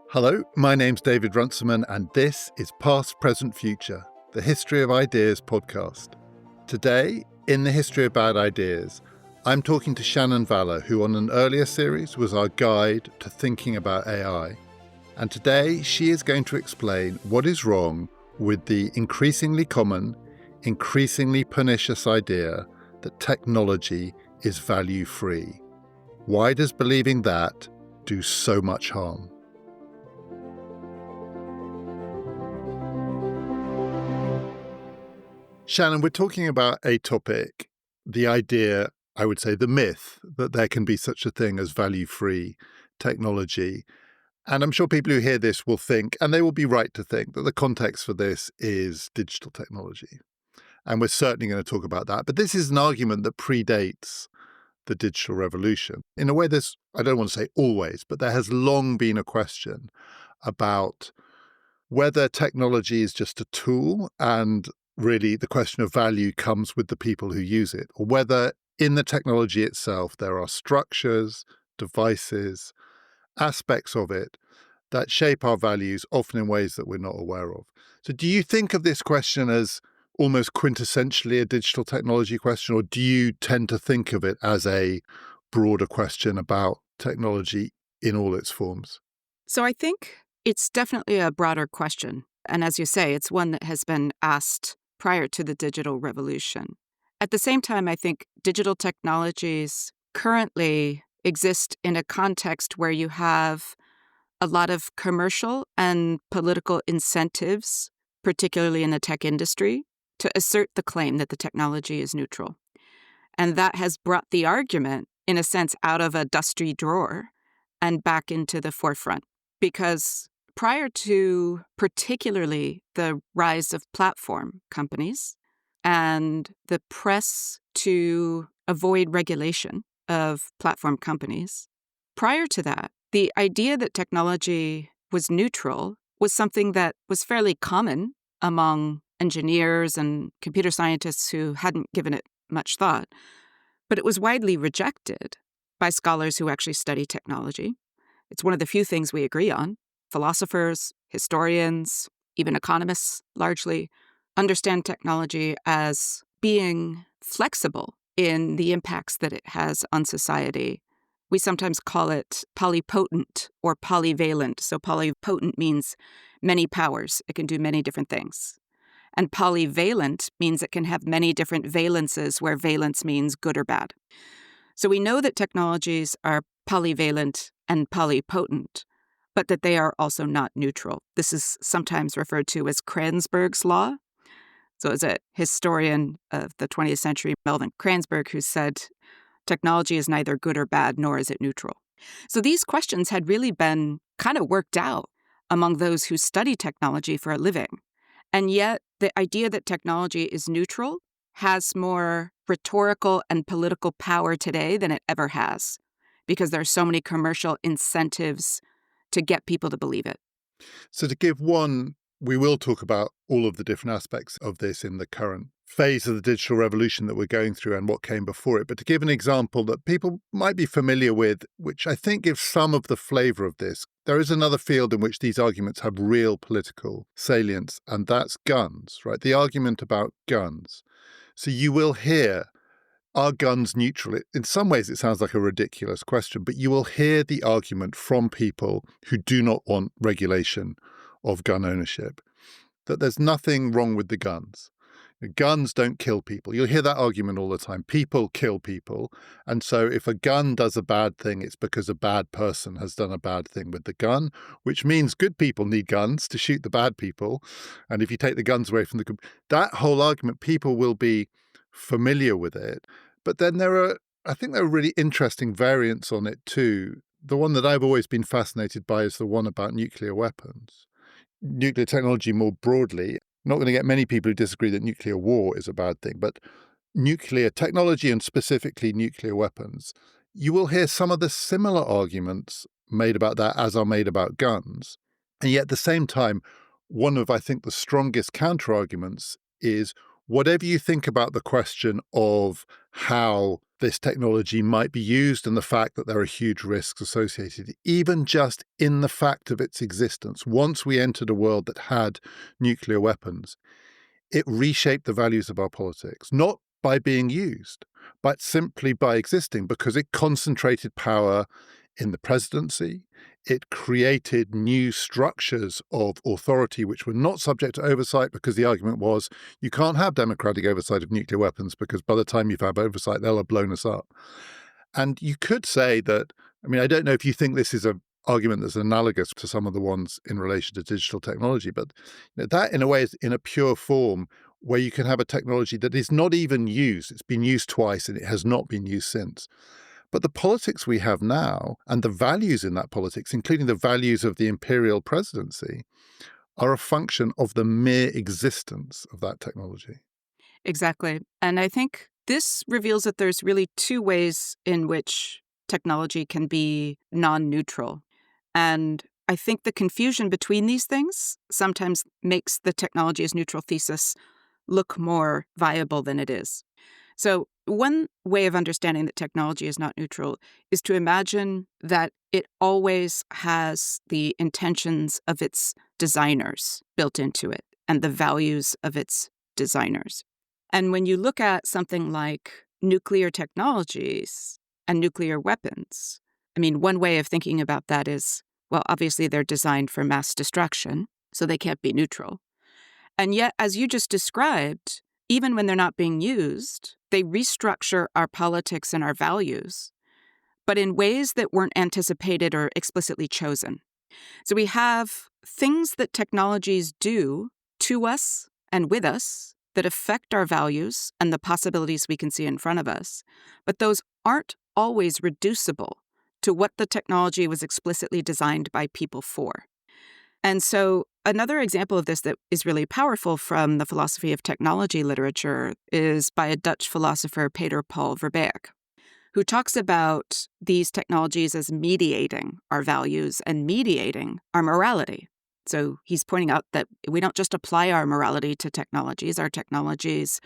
Hello, my name's David Runciman, and this is Past, Present, Future, the History of Ideas podcast. Today, in the History of Bad Ideas, I'm talking to Shannon Vallor, who on an earlier series was our guide to thinking about AI. And today, she is going to explain what is wrong with the increasingly common, increasingly pernicious idea that technology is value-free. Why does believing that do so much harm? Shannon, we're talking about a topic, the idea, I would say the myth, that there can be such a thing as value-free technology. And I'm sure people who hear this will think, and they will be right to think, that the context for this is digital technology. And we're certainly going to talk about that. But this is an argument that predates the digital revolution. In a way, I don't want to say always, but there has long been a question about whether technology is just a tool and really the question of value comes with the people who use it, or whether in the technology itself there are structures, devices, aspects of it that shape our values, often in ways that we're not aware of. So do you think of this question as almost quintessentially a digital technology question, or do you tend to think of it as a broader question about technology in all its forms? So I think it's definitely a broader question. And as you say, it's one that has been asked prior to the digital revolution. At the same time, I think digital technologies currently exist in a context where you have a lot of commercial and political incentives, particularly in the tech industry, to assert the claim that the technology is neutral. And that has brought the argument, in a sense, out of a dusty drawer and back into the forefront. Because prior to particularly the rise of platform companies and the press to avoid regulation of platform companies, prior to that, the idea that technology was neutral was something that was fairly common among engineers and computer scientists who hadn't given it much thought. But it was widely rejected by scholars who actually study technology. It's one of the few things we agree on. Philosophers, historians, even economists largely understand technology as being flexible in the impacts that it has on society. We sometimes call it polypotent or polyvalent. So polypotent means many powers. It can do many different things. And polyvalent means it can have many different valences, where valence means good or bad. So we know that technologies are polyvalent and polypotent, but that they are also not neutral. This is sometimes referred to as Kranzberg's law. So it's a historian of the 20th century, Melvin Kranzberg, who said, technology is neither good or bad, nor is it neutral. So these questions had really been kind of worked out among those who study technology for a living. And yet the idea that technology is neutral has more rhetorical and political power today than it ever has, because there are so many commercial incentives to get people to believe it. So to give one, we will talk about all of the different aspects of this in the current phase of the digital revolution that we're going through and what came before it. But to give an example that people might be familiar with, which I think gives some of the flavour of this, there is another field in which these arguments have real political salience, and that's guns, right? The argument about guns. So you will hear, are guns neutral? In some ways, it sounds like a ridiculous question, but you will hear the argument from people who do not want regulation of gun ownership, that there's nothing wrong with the guns. Guns don't kill people. You'll hear that argument all the time. People kill people. And so if a gun does a bad thing, it's because a bad person has done a bad thing with the gun, which means good people need guns to shoot the bad people. And if you take the guns away from the good, that whole argument, people will be familiar with it. But then I think there are really interesting variants on it too. The one that I've always been fascinated by is the one about nuclear weapons. Nuclear technology more broadly. I'm not going to get many people who disagree that nuclear war is a bad thing, but nuclear technology and specifically nuclear weapons, you will hear some of the similar arguments made about that as are made about guns. And yet at the same time, one of, I think, the strongest counter-arguments is, whatever you think about the question of how this technology might be used and the fact that there are huge risks associated, even just in the fact of its existence, once we entered a world that had nuclear weapons, it reshaped the values of our politics, not by being used, but simply by existing, because it concentrated power in the presidency. It created new structures of authority which were not subject to oversight, because the argument was you can't have democratic oversight of nuclear weapons because by the time you've had oversight, they'll have blown us up. And you could say that, I mean, I don't know if you think this is an argument that's analogous to some of the ones in relation to digital technology, but that in a way is in a pure form where you can have a technology that is not even used. It's been used twice and it has not been used since. But the politics we have now and the values in that politics, including the values of the imperial presidency, are a function of the mere existence of that technology. Exactly. And I think this reveals that there's really two ways in which technology can be non-neutral. And I think the confusion between these things sometimes makes the technology as neutral thesis look more viable than it is. So one way of understanding that technology is not neutral is to imagine that it always has the intentions of its designers built into it and the values of its designers. And when you look at something like nuclear technologies and nuclear weapons, I mean, one way of thinking about that is, well, obviously they're designed for mass destruction, so they can't be neutral. And yet, as you just described, even when they're not being used, they restructure our politics and our values, but in ways that weren't anticipated or explicitly chosen. So we have things that technologies do to us and with us that affect our values and the possibilities we can see in front of us, but those aren't always reducible to what the technology was explicitly designed by people for. And so another example of this that is really powerful from the philosophy of technology literature is by a Dutch philosopher, Peter Paul Verbeek, who talks about these technologies as mediating our values and mediating our morality. So he's pointing out that we don't just apply our morality to technologies. Our technologies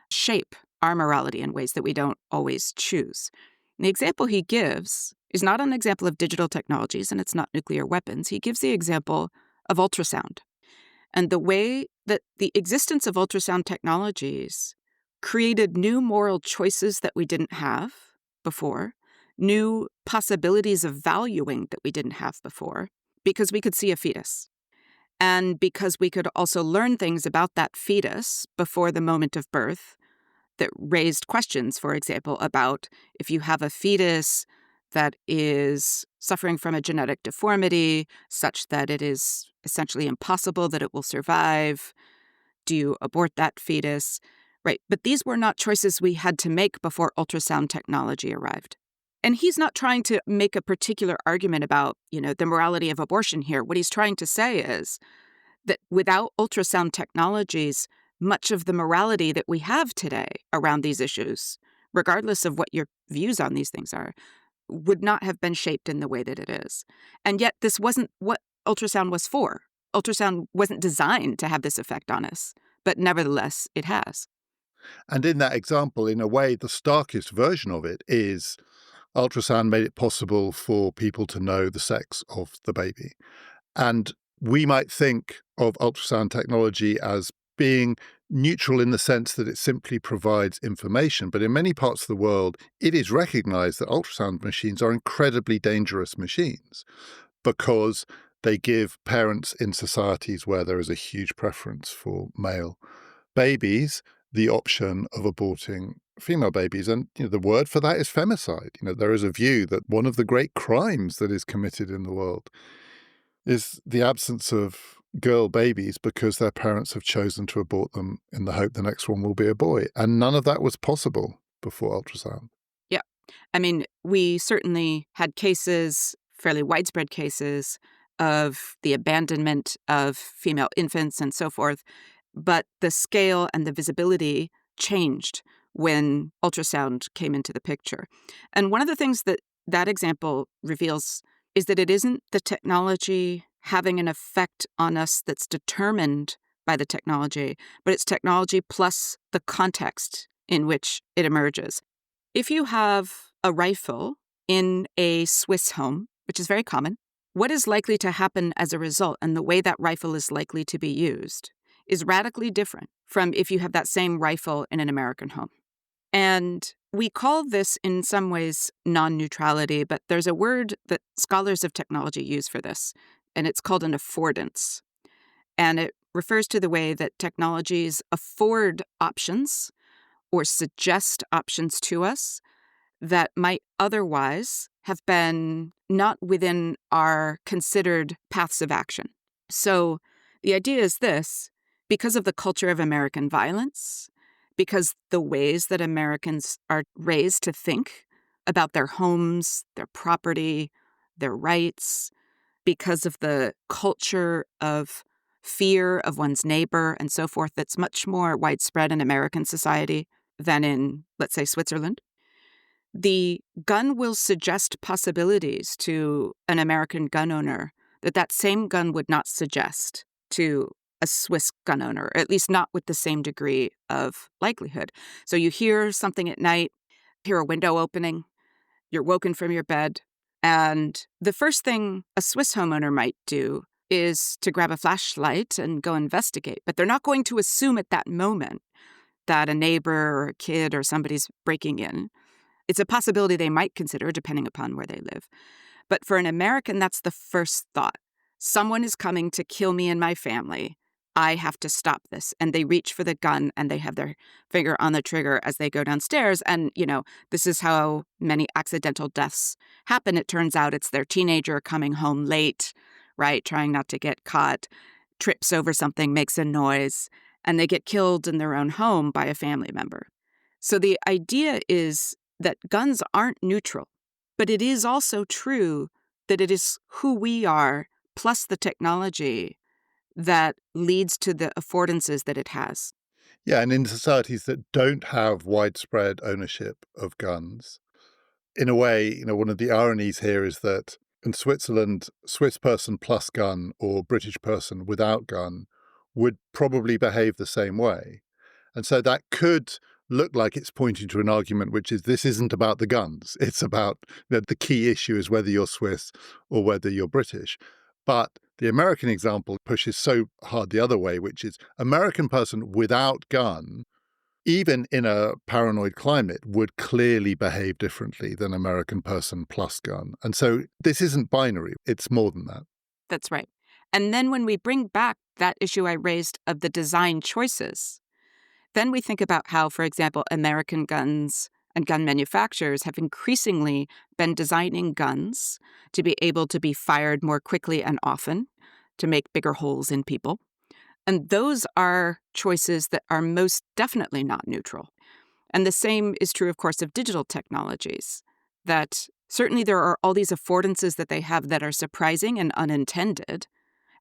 shape our morality in ways that we don't always choose. And the example he gives is not an example of digital technologies, and it's not nuclear weapons. He gives the example of ultrasound and the way that the existence of ultrasound technologies created new moral choices that we didn't have before, new possibilities of valuing that we didn't have before, because we could see a fetus. And because we could also learn things about that fetus before the moment of birth that raised questions, for example, about if you have a fetus that is suffering from a genetic deformity such that it is essentially impossible that it will survive, do you abort that fetus? Right. But these were not choices we had to make before ultrasound technology arrived. And he's not trying to make a particular argument about, the morality of abortion here. What he's trying to say is that without ultrasound technologies, much of the morality that we have today around these issues, regardless of what your views on these things are, would not have been shaped in the way that it is. And yet this wasn't what ultrasound was for. Ultrasound wasn't designed to have this effect on us, but nevertheless, it has. And in that example, in a way, the starkest version of it is ultrasound made it possible for people to know the sex of the baby. And we might think of ultrasound technology as being neutral in the sense that it simply provides information. But in many parts of the world, it is recognized that ultrasound machines are incredibly dangerous machines because they give parents in societies where there is a huge preference for male babies the option of aborting female babies. And the word for that is femicide. There is a view that one of the great crimes that is committed in the world is the absence of girl babies because their parents have chosen to abort them in the hope the next one will be a boy. And none of that was possible before ultrasound. Yeah. I mean, we certainly had cases, fairly widespread cases, of the abandonment of female infants and so forth. But the scale and the visibility changed when ultrasound came into the picture. And one of the things that that example reveals is that it isn't the technology having an effect on us that's determined by the technology, but it's technology plus the context in which it emerges. If you have a rifle in a Swiss home, which is very common, what is likely to happen as a result and the way that rifle is likely to be used is radically different from if you have that same rifle in an American home. And we call this in some ways non-neutrality, but there's a word that scholars of technology use for this, and it's called an affordance. And it refers to the way that technologies afford options or suggest options to us that might otherwise have been not within our considered paths of action. So the idea is this: because of the culture of American violence, because the ways that Americans are raised to think about their homes, their property, their rights, because of the culture of fear of one's neighbor and so forth that's much more widespread in American society than in, let's say, Switzerland. The gun will suggest possibilities to an American gun owner that that same gun would not suggest to a Swiss gun owner, or at least not with the same degree of likelihood. So you hear something at night, hear a window opening, you're woken from your bed, and the first thing a Swiss homeowner might do is to grab a flashlight and go investigate. But they're not going to assume at that moment that a neighbor or a kid or somebody's breaking in. It's a possibility they might consider depending upon where they live. But for an American, that's the first thought. Someone is coming to kill me and my family. I have to stop this. And they reach for the gun and they have their finger on the trigger as they go downstairs. And, this is how many accidental deaths happen. It turns out it's their teenager coming home late, right? Trying not to get caught, trips over something, makes a noise, and they get killed in their own home by a family member. So the idea is that guns aren't neutral, but it is also true that it is who we are plus the technology that leads to the affordances that it has. Yeah, and in societies that don't have widespread ownership of guns, in a way, one of the ironies here is that in Switzerland, Swiss person plus gun or British person without gun would probably behave the same way. And so that could look like it's pointing to an argument, which is this isn't about the guns. It's about the key issue is whether you're Swiss or whether you're British. But the American example pushes so hard the other way, which is American person without gun, even in a paranoid climate, would clearly behave differently than American person plus gun. And so this isn't binary. It's more than that. That's right. And then when we bring back that issue I raised of the design choices, then we think about how, for example, American guns and gun manufacturers have increasingly been designing guns to be able to be fired more quickly and often, to make bigger holes in people. And those are choices that are most definitely not neutral. And the same is true, of course, of digital technologies, that certainly there are all these affordances that they have that are surprising and unintended,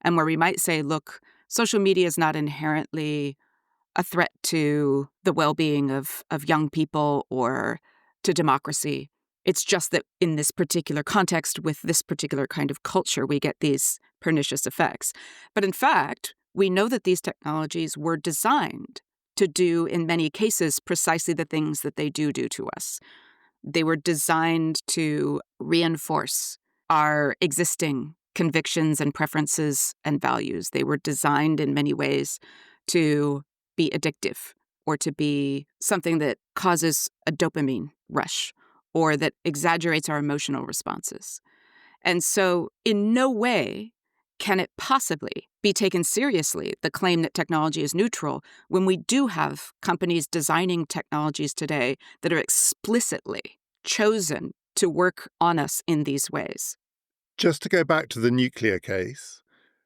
and where we might say, look, social media is not inherently a threat to the well-being of young people or to democracy. It's just that in this particular context, with this particular kind of culture, we get these pernicious effects. But in fact, we know that these technologies were designed to do, in many cases, precisely the things that they do to us. They were designed to reinforce our existing convictions and preferences and values. They were designed in many ways to be addictive or to be something that causes a dopamine rush or that exaggerates our emotional responses. And so in no way can it possibly be taken seriously, the claim that technology is neutral, when we do have companies designing technologies today that are explicitly chosen to work on us in these ways. Just to go back to the nuclear case,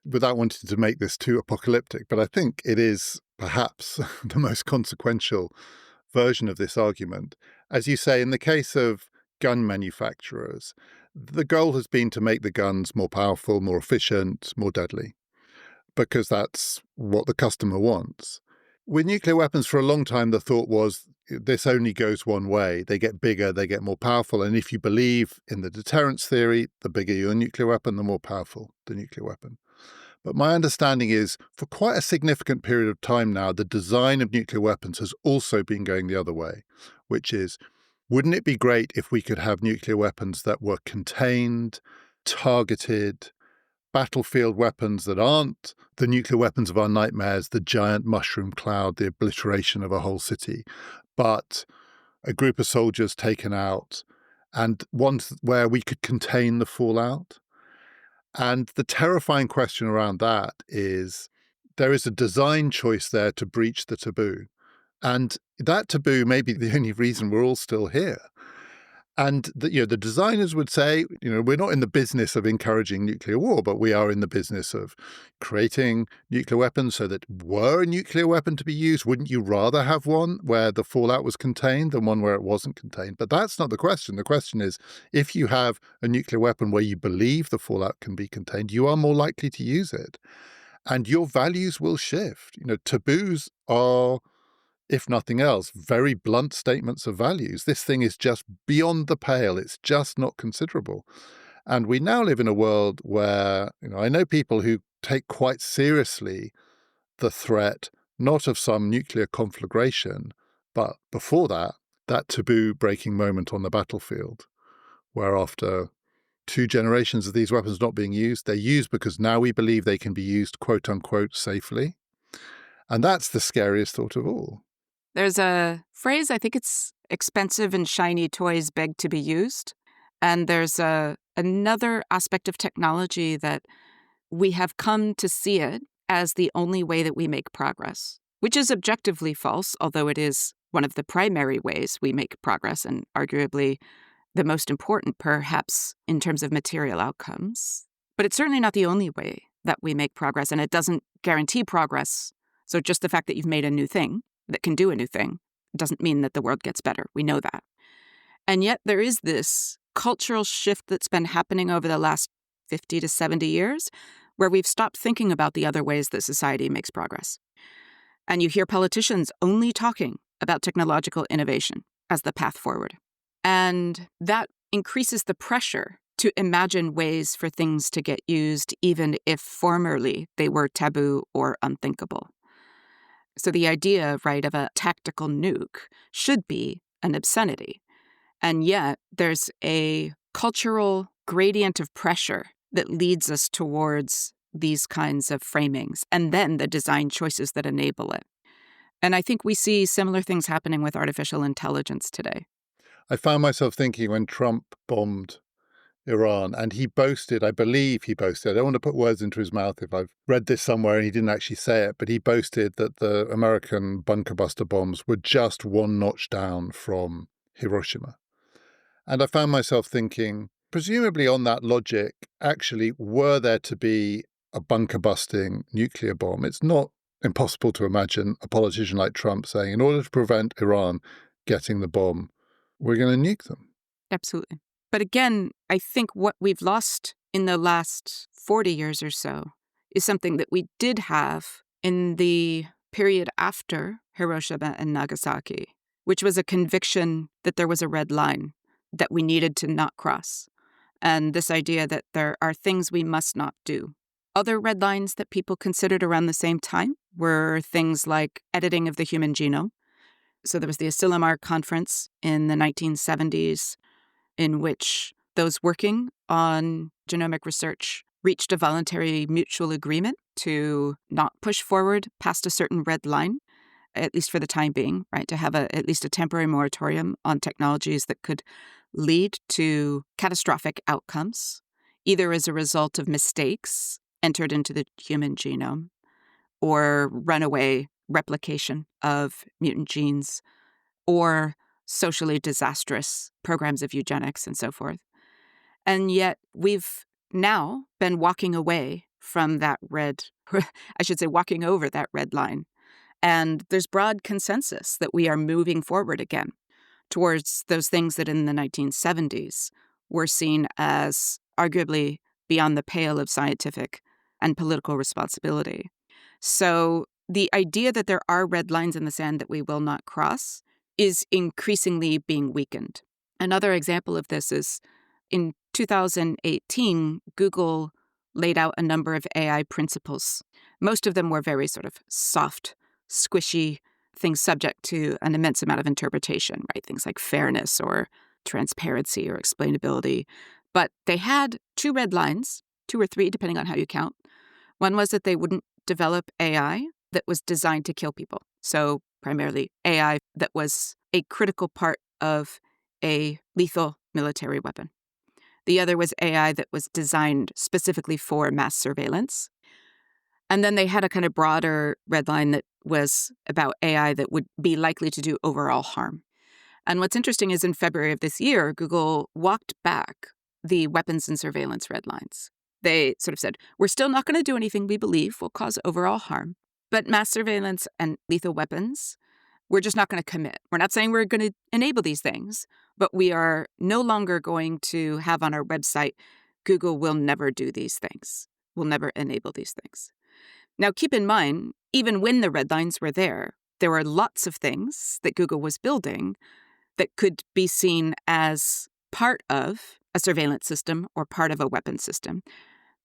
without wanting to make this too apocalyptic, but I think it is perhaps the most consequential version of this argument. As you say, in the case of gun manufacturers, the goal has been to make the guns more powerful, more efficient, more deadly, because that's what the customer wants. With nuclear weapons, for a long time, the thought was this only goes one way. They get bigger, they get more powerful. And if you believe in the deterrence theory, the bigger your nuclear weapon, the more powerful the nuclear weapon. But my understanding is for quite a significant period of time now, the design of nuclear weapons has also been going the other way, which is, wouldn't it be great if we could have nuclear weapons that were contained, targeted, battlefield weapons that aren't the nuclear weapons of our nightmares, the giant mushroom cloud, the obliteration of a whole city, but a group of soldiers taken out and ones where we could contain the fallout? And the terrifying question around that is there is a design choice there to breach the taboo. And that taboo may be the only reason we're all still here. And the designers would say, we're not in the business of encouraging nuclear war, but we are in the business of creating nuclear weapons so that were a nuclear weapon to be used, wouldn't you rather have one where the fallout was contained than one where it wasn't contained? But that's not the question. The question is, if you have a nuclear weapon where you believe the fallout can be contained, you are more likely to use it. And your values will shift. Taboos are, if nothing else, very blunt statements of values. This thing is just beyond the pale. It's just not considerable. And we now live in a world where, I know people who take quite seriously the threat, not of some nuclear conflagration, but before that taboo breaking moment on the battlefield, where after 2 generations of these weapons not being used, they're used because now we believe they can be used, quote unquote, safely. And that's the scariest thought of all. There's a phrase, I think it's expensive and shiny toys beg to be used. And there's another aspect of technology that we have come to see it as the only way that we make progress, which is objectively false, although it is one of the primary ways we make progress and arguably the most important, perhaps, in terms of material outcomes. But it's certainly not the only way that we make progress, and it doesn't guarantee progress. So just the fact that you've made a new thing that can do a new thing doesn't mean that the world gets better. We know that. And yet there is this cultural shift that's been happening over the last 50 to 70 years where we've stopped thinking about the other ways that society makes progress. And you hear politicians only talking about technological innovation as the path forward. And that increases the pressure to imagine ways for things to get used, even if formerly they were taboo or unthinkable. So the idea, right, of a tactical nuke should be an obscenity. And yet there's a cultural gradient of pressure that leads us towards these kinds of framings, and then the design choices that enable it. And I think we see similar things happening with artificial intelligence today. I found myself thinking when Trump bombed Iran, and he boasted, I believe he boasted, I don't want to put words into his mouth if I've read this somewhere and he didn't actually say it, but he boasted that the American bunker buster bombs were just one notch down from Hiroshima. And I found myself thinking, presumably on that logic, actually, were there to be a bunker busting nuclear bomb, it's not impossible to imagine a politician like Trump saying, in order to prevent Iran getting the bomb, we're going to nuke them. Absolutely. But again, I think what we've lost in the last 40 years or so is something that we did have in the period after Hiroshima and Nagasaki, which was a conviction that there was a red line that we needed to not cross. And this idea that there are things we must not do. Other red lines that people considered around the same time were things like editing of the human genome. So there was the Asilomar Conference in the 1970s, in which those working on genomic research reached a voluntary mutual agreement to not push forward past a certain red line, at least for the time being, right? To have at least a temporary moratorium on technologies that could lead to catastrophic outcomes, either as a result of mistakes entered into the human genome or runaway replication of mutant genes or socially disastrous programs of eugenics and so forth. And yet we've now been walking away from that walking over that red line. And there's broad consensus that we are moving forward again towards those things that in the 1970s were seen as arguably beyond the pale of scientific and political responsibility. So the idea that there are red lines in the sand that we will not cross is increasingly being weakened. Another example of this is in 2018, Google laid out a number of AI principles. Most of them were very sort of soft, squishy things subject to an immense amount of interpretation, right? Things like fairness or transparency or explainability. But they had two red lines, two or three, depending on how you count. One was that they wouldn't develop AI that was designed to kill people. So primarily AI that was a critical part of a lethal military weapon. The other was AI that was designed specifically for mass surveillance. And then they had a kind of broader red line that was about AI that would be likely to do overall harm. And what's interesting is in February of this year, Google walked back the weapons and surveillance red lines. They sort of said, we're still not going to do anything we believe will cause overall harm, but mass surveillance and lethal weapons, we're just not going to commit. We're not saying we're going to enable these things, but we are no longer going to have on our website, Google will never do these things, will never enable these things. Now, keep in mind, even when the red lines were there were lots of things that Google was building that could be seen as part of a surveillance system or part of a weapon system.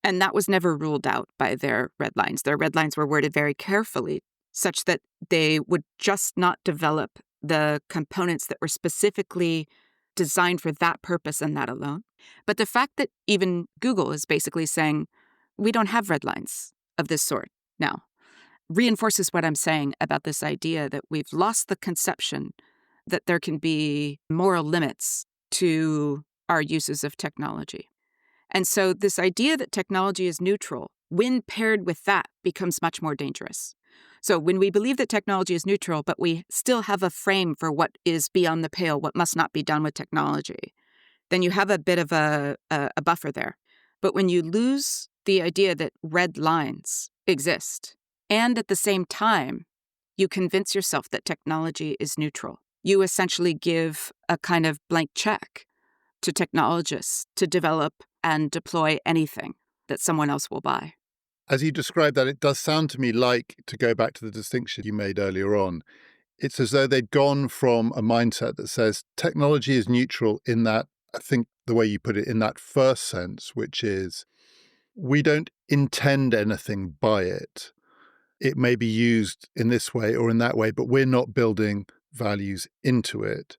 And that was never ruled out by their red lines. Their red lines were worded very carefully, such that they would just not develop the components that were specifically designed for that purpose and that alone. But the fact that even Google is basically saying, we don't have red lines of this sort now, reinforces what I'm saying about this idea that we've lost the conception that there can be moral limits to our uses of technology. And so this idea that technology is neutral, when paired with that, becomes much more dangerous. So when we believe that technology is neutral, but we still have a frame for what is beyond the pale, what must not be done with technology, then you have a bit of a buffer there. But when you lose the idea that red lines exist, and at the same time, you convince yourself that technology is neutral, you essentially give a kind of blank check to technologists to develop and deploy anything that someone else will buy. As you describe that, it does sound to me like, to go back to the distinction you made earlier on, it's as though they'd gone from a mindset that says technology is neutral in that, I think the way you put it, in that first sense, which is we don't intend anything by it. It may be used in this way or in that way, but we're not building values into it.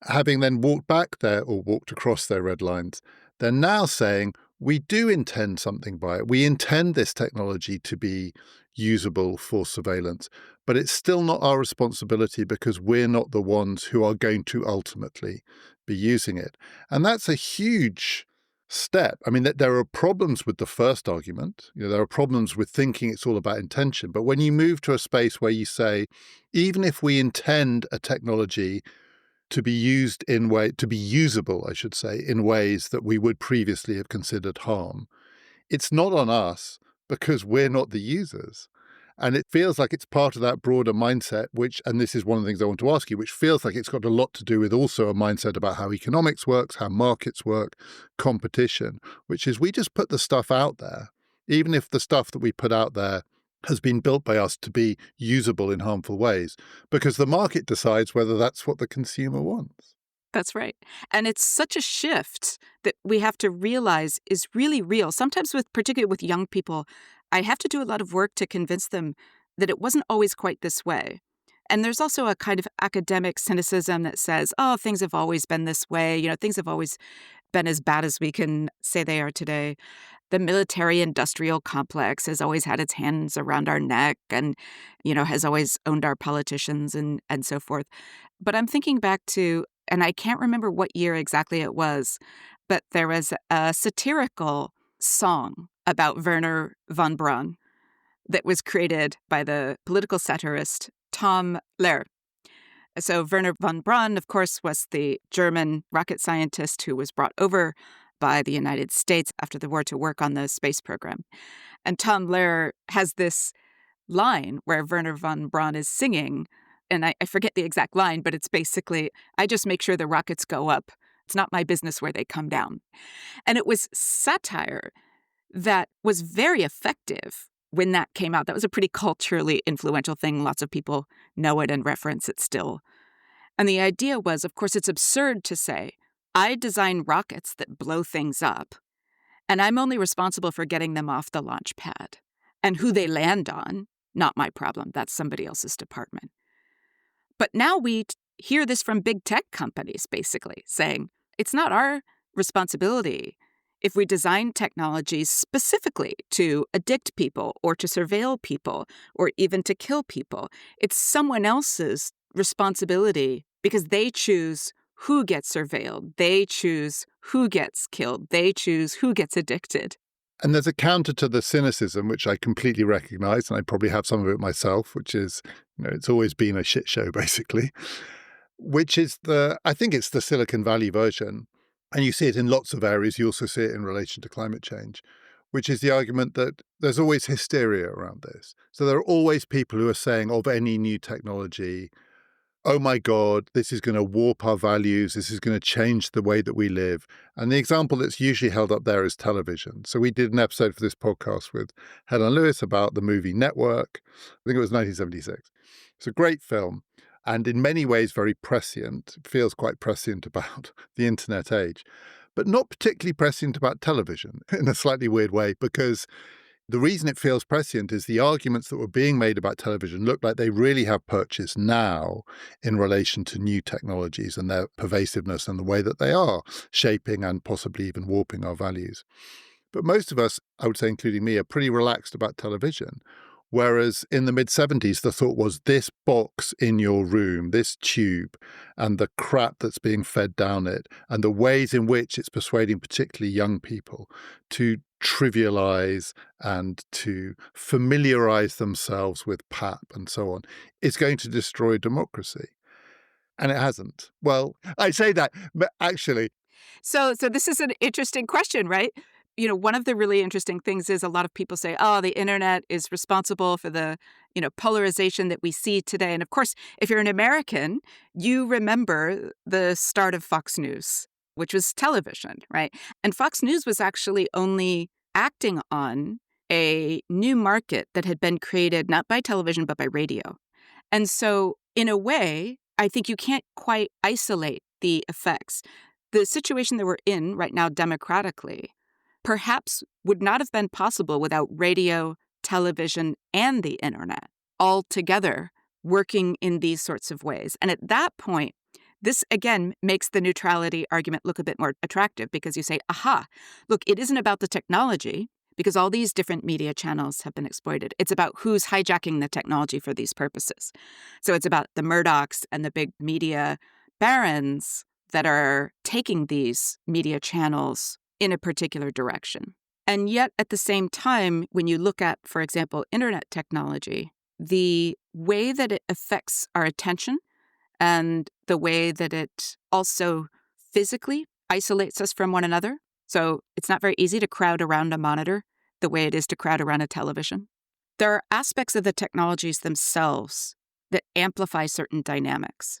Having then walked back there or walked across their red lines, they're now saying we do intend something by it. We intend this technology to be usable for surveillance, but it's still not our responsibility because we're not the ones who are going to ultimately be using it. And that's a huge step. I mean, there are problems with the first argument. There are problems with thinking it's all about intention. But when you move to a space where you say, even if we intend a technology to be to be usable, I should say, in ways that we would previously have considered harm, it's not on us because we're not the users. And it feels like it's part of that broader mindset, and this is one of the things I want to ask you, which feels like it's got a lot to do with also a mindset about how economics works, how markets work, competition, which is we just put the stuff out there, even if the stuff that we put out there has been built by us to be usable in harmful ways, because the market decides whether that's what the consumer wants. That's right. And it's such a shift that we have to realize is really real. Sometimes particularly with young people, I have to do a lot of work to convince them that it wasn't always quite this way. And there's also a kind of academic cynicism that says, oh, things have always been this way. Things have always been as bad as we can say they are today. The military-industrial complex has always had its hands around our neck and, has always owned our politicians and so forth. But I'm thinking back to, and I can't remember what year exactly it was, but there was a satirical song about Werner von Braun that was created by the political satirist Tom Lehrer. So Werner von Braun, of course, was the German rocket scientist who was brought over by the United States after the war to work on the space program. And Tom Lehrer has this line where Werner von Braun is singing, and I forget the exact line, but it's basically, I just make sure the rockets go up. It's not my business where they come down. And it was satire that was very effective when that came out. That was a pretty culturally influential thing. Lots of people know it and reference it still. And the idea was, of course, it's absurd to say, I design rockets that blow things up, and I'm only responsible for getting them off the launch pad. And who they land on, not my problem. That's somebody else's department. But now we hear this from big tech companies, basically, saying it's not our responsibility if we design technologies specifically to addict people or to surveil people or even to kill people. It's someone else's responsibility because they choose who gets surveilled, they choose who gets killed, they choose who gets addicted. And there's a counter to the cynicism, which I completely recognize, and I probably have some of it myself, which is, it's always been a shit show, basically, which is I think it's the Silicon Valley version. And you see it in lots of areas. You also see it in relation to climate change, which is the argument that there's always hysteria around this. So there are always people who are saying of any new technology, oh my God, this is going to warp our values. This is going to change the way that we live. And the example that's usually held up there is television. So we did an episode for this podcast with Helen Lewis about the movie Network. I think it was 1976. It's a great film and in many ways very prescient. It feels quite prescient about the internet age, but not particularly prescient about television in a slightly weird way, because the reason it feels prescient is the arguments that were being made about television look like they really have purchase now in relation to new technologies and their pervasiveness and the way that they are shaping and possibly even warping our values. But most of us, I would say including me, are pretty relaxed about television. Whereas in the mid-70s, the thought was this box in your room, this tube, and the crap that's being fed down it, and the ways in which it's persuading particularly young people to trivialize and to familiarize themselves with PAP and so on, is going to destroy democracy. And it hasn't. Well, I say that, but actually, So this is an interesting question, right? One of the really interesting things is a lot of people say, oh, the internet is responsible for the, polarization that we see today. And of course, if you're an American, you remember the start of Fox News, which was television, right? And Fox News was actually only acting on a new market that had been created not by television, but by radio. And so in a way, I think you can't quite isolate the effects. The situation that we're in right now democratically perhaps would not have been possible without radio, television, and the internet all together working in these sorts of ways. And at that point, this again makes the neutrality argument look a bit more attractive because you say, aha, look, it isn't about the technology because all these different media channels have been exploited. It's about who's hijacking the technology for these purposes. So it's about the Murdochs and the big media barons that are taking these media channels in a particular direction. And yet, at the same time, when you look at, for example, internet technology, the way that it affects our attention and the way that it also physically isolates us from one another. So it's not very easy to crowd around a monitor the way it is to crowd around a television. There are aspects of the technologies themselves that amplify certain dynamics.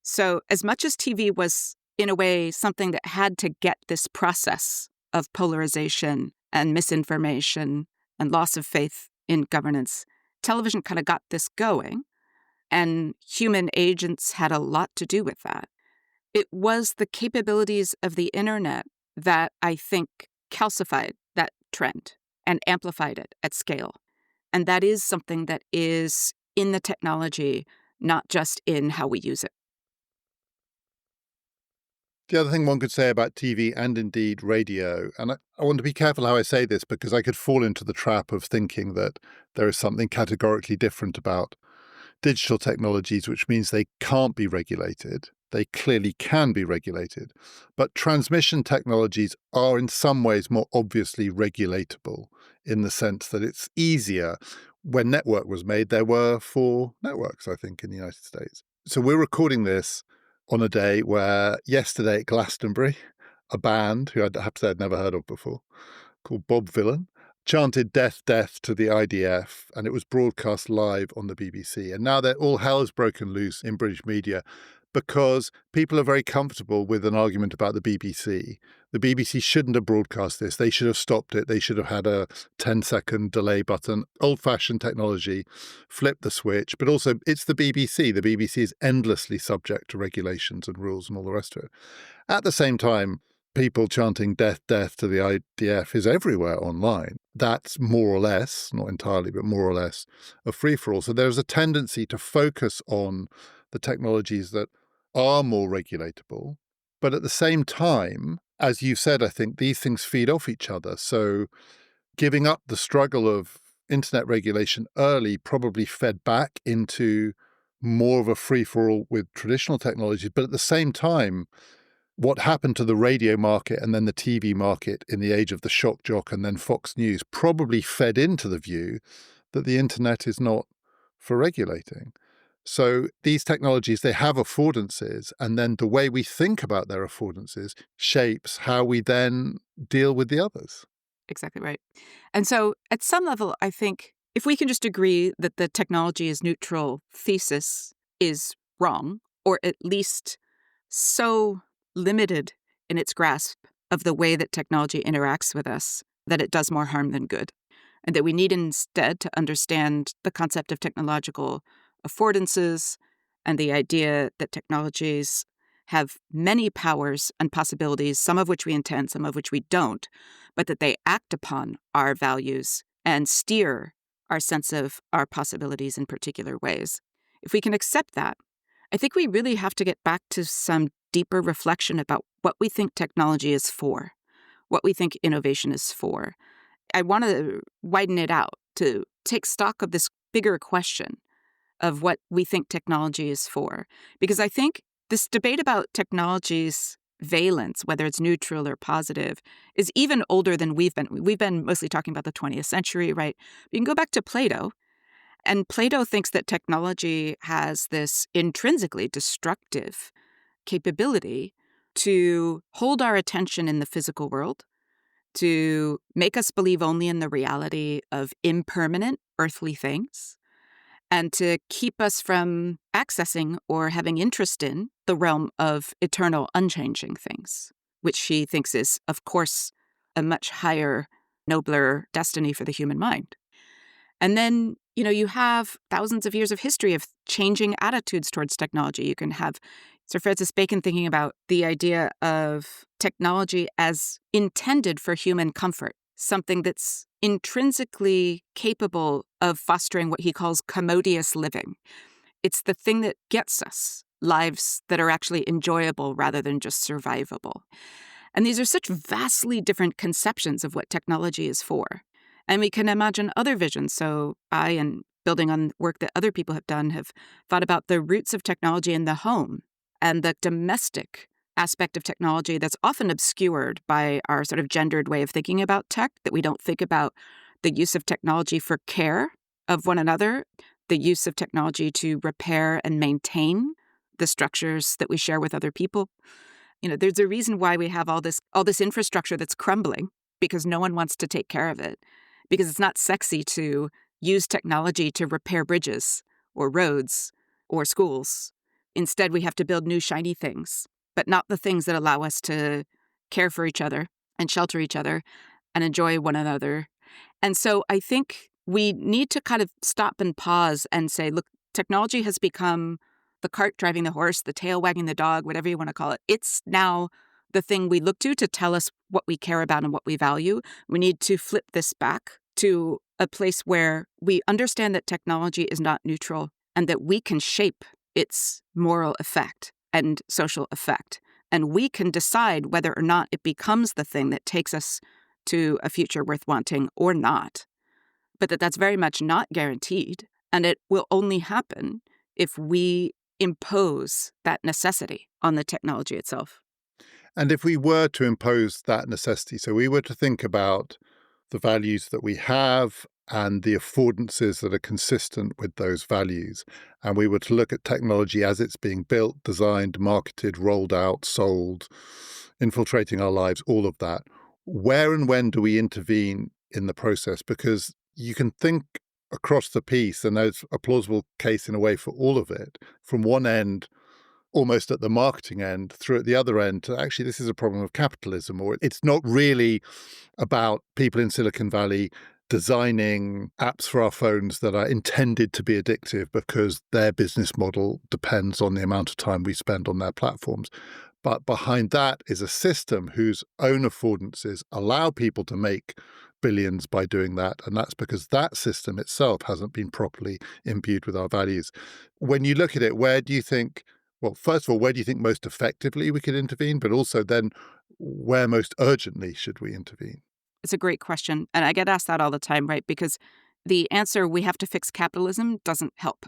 So as much as TV was, in a way, something that had to get this process of polarization and misinformation and loss of faith in governance, television kind of got this going, and human agents had a lot to do with that. It was the capabilities of the internet that I think calcified that trend and amplified it at scale. And that is something that is in the technology, not just in how we use it. the other thing one could say about TV and indeed radio, and I want to be careful how I say this because I could fall into the trap of thinking that there is something categorically different about digital technologies, which means they can't be regulated. They clearly can be regulated. But transmission technologies are in some ways more obviously regulatable in the sense that it's easier. When network was made, there were 4 networks, I think, in the United States. So we're recording this on a day where yesterday at Glastonbury, a band who I have to say I'd never heard of before, called Bob Vylan, chanted death, death to the IDF, and it was broadcast live on the BBC. And now all hell has broken loose in British media because people are very comfortable with an argument about the BBC. The BBC shouldn't have broadcast this. They should have stopped it. They should have had a 10-second delay button. Old-fashioned technology, flip the switch. But also, it's the BBC. The BBC is endlessly subject to regulations and rules and all the rest of it. At the same time, people chanting death, death to the IDF is everywhere online. That's more or less, not entirely, but more or less a free-for-all. So there's a tendency to focus on the technologies that are more regulatable. But at the same time, as you said, I think these things feed off each other. So giving up the struggle of internet regulation early probably fed back into more of a free-for-all with traditional technologies. But at the same time, what happened to the radio market and then the TV market in the age of the shock jock and then Fox News probably fed into the view that the internet is not for regulating. So these technologies, they have affordances, and then the way we think about their affordances shapes how we then deal with the others. Exactly right. And so at some level, I think if we can just agree that the technology is neutral thesis is wrong, or at least so limited in its grasp of the way that technology interacts with us that it does more harm than good, and that we need instead to understand the concept of technological affordances and the idea that technologies have many powers and possibilities, some of which we intend, some of which we don't, but that they act upon our values and steer our sense of our possibilities in particular ways. If we can accept that, I think we really have to get back to some deeper reflection about what we think technology is for, what we think innovation is for. I want to widen it out to take stock of this bigger question of what we think technology is for. Because I think this debate about technology's valence, whether it's neutral or positive, is even older than we've been. We've been mostly talking about the 20th century, right? You can go back to Plato, and Plato thinks that technology has this intrinsically destructive capability to hold our attention in the physical world, to make us believe only in the reality of impermanent earthly things, and to keep us from accessing or having interest in the realm of eternal, unchanging things, which she thinks is, of course, a much higher, nobler destiny for the human mind. And then, you have thousands of years of history of changing attitudes towards technology. You can have Sir Francis Bacon thinking about the idea of technology as intended for human comfort, something that's intrinsically capable of fostering what he calls commodious living. It's the thing that gets us lives that are actually enjoyable rather than just survivable. And these are such vastly different conceptions of what technology is for. And we can imagine other visions. So I, and building on work that other people have done, have thought about the roots of technology in the home and the domestic aspect of technology that's often obscured by our sort of gendered way of thinking about tech, that we don't think about the use of technology for care of one another, the use of technology to repair and maintain the structures that we share with other people. There's a reason why we have all this infrastructure that's crumbling, because no one wants to take care of it, because it's not sexy to use technology to repair bridges or roads or schools. Instead, we have to build new shiny things, but not the things that allow us to care for each other and shelter each other and enjoy one another. And so I think we need to kind of stop and pause and say, look, technology has become the cart driving the horse, the tail wagging the dog, whatever you want to call it. It's now the thing we look to tell us what we care about and what we value. We need to flip this back to a place where we understand that technology is not neutral and that we can shape its moral effect and social effect. And we can decide whether or not it becomes the thing that takes us to a future worth wanting or not. But that's very much not guaranteed. And it will only happen if we impose that necessity on the technology itself. And if we were to impose that necessity, so we were to think about the values that we have and the affordances that are consistent with those values, and we were to look at technology as it's being built, designed, marketed, rolled out, sold, infiltrating our lives, all of that, where and when do we intervene in the process? Because you can think across the piece, and there's a plausible case in a way for all of it, from one end, almost at the marketing end, through at the other end, to actually this is a problem of capitalism, or it's not really about people in Silicon Valley designing apps for our phones that are intended to be addictive because their business model depends on the amount of time we spend on their platforms. But behind that is a system whose own affordances allow people to make billions by doing that. And that's because that system itself hasn't been properly imbued with our values. When you look at it, where do you think, well, first of all, where do you think most effectively we could intervene? But also then, where most urgently should we intervene? It's a great question. And I get asked that all the time, right? Because the answer, we have to fix capitalism, doesn't help.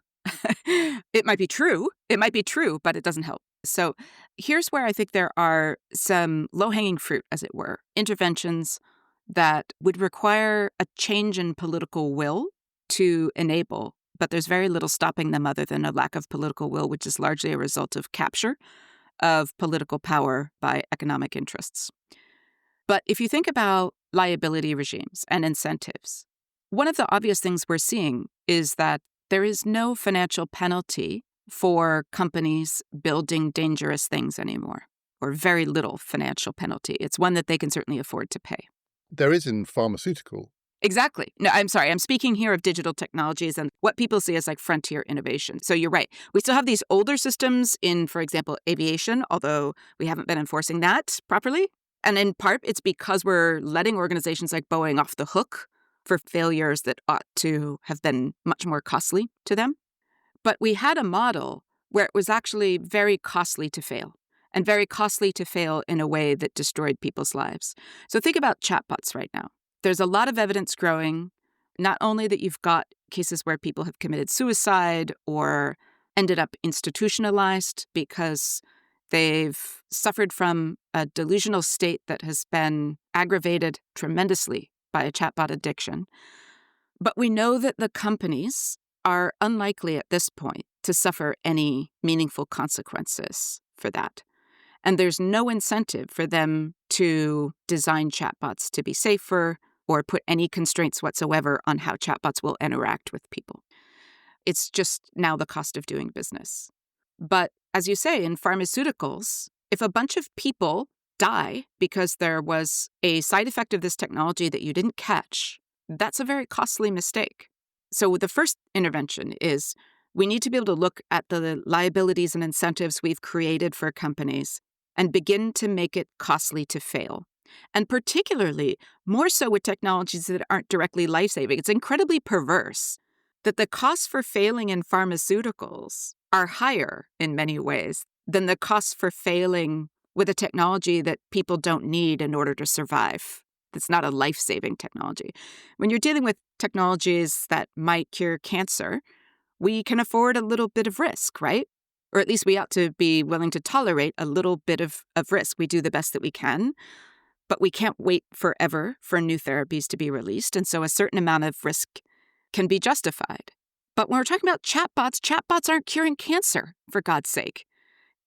It might be true. It might be true, but it doesn't help. So here's where I think there are some low-hanging fruit, as it were, interventions that would require a change in political will to enable, but there's very little stopping them other than a lack of political will, which is largely a result of capture of political power by economic interests. But if you think about liability regimes and incentives, one of the obvious things we're seeing is that there is no financial penalty for companies building dangerous things anymore, or very little financial penalty. It's one that they can certainly afford to pay. There is in pharmaceutical. Exactly. No, I'm sorry. I'm speaking here of digital technologies and what people see as like frontier innovation. So you're right. We still have these older systems in, for example, aviation, although we haven't been enforcing that properly. And in part, it's because we're letting organizations like Boeing off the hook for failures that ought to have been much more costly to them. But we had a model where it was actually very costly to fail, and very costly to fail in a way that destroyed people's lives. So think about chatbots right now. There's a lot of evidence growing, not only that you've got cases where people have committed suicide or ended up institutionalized because they've suffered from a delusional state that has been aggravated tremendously by a chatbot addiction. But we know that the companies are unlikely at this point to suffer any meaningful consequences for that. And there's no incentive for them to design chatbots to be safer or put any constraints whatsoever on how chatbots will interact with people. It's just now the cost of doing business. But as you say, in pharmaceuticals, if a bunch of people die because there was a side effect of this technology that you didn't catch, that's a very costly mistake. So the first intervention is we need to be able to look at the liabilities and incentives we've created for companies and begin to make it costly to fail. And particularly, more so with technologies that aren't directly life-saving. It's incredibly perverse that the costs for failing in pharmaceuticals are higher in many ways than the costs for failing with a technology that people don't need in order to survive. That's not a life-saving technology. When you're dealing with technologies that might cure cancer, we can afford a little bit of risk, right? Or at least we ought to be willing to tolerate a little bit of risk. We do the best that we can, but we can't wait forever for new therapies to be released. And so a certain amount of risk can be justified. But when we're talking about chatbots aren't curing cancer, for God's sake,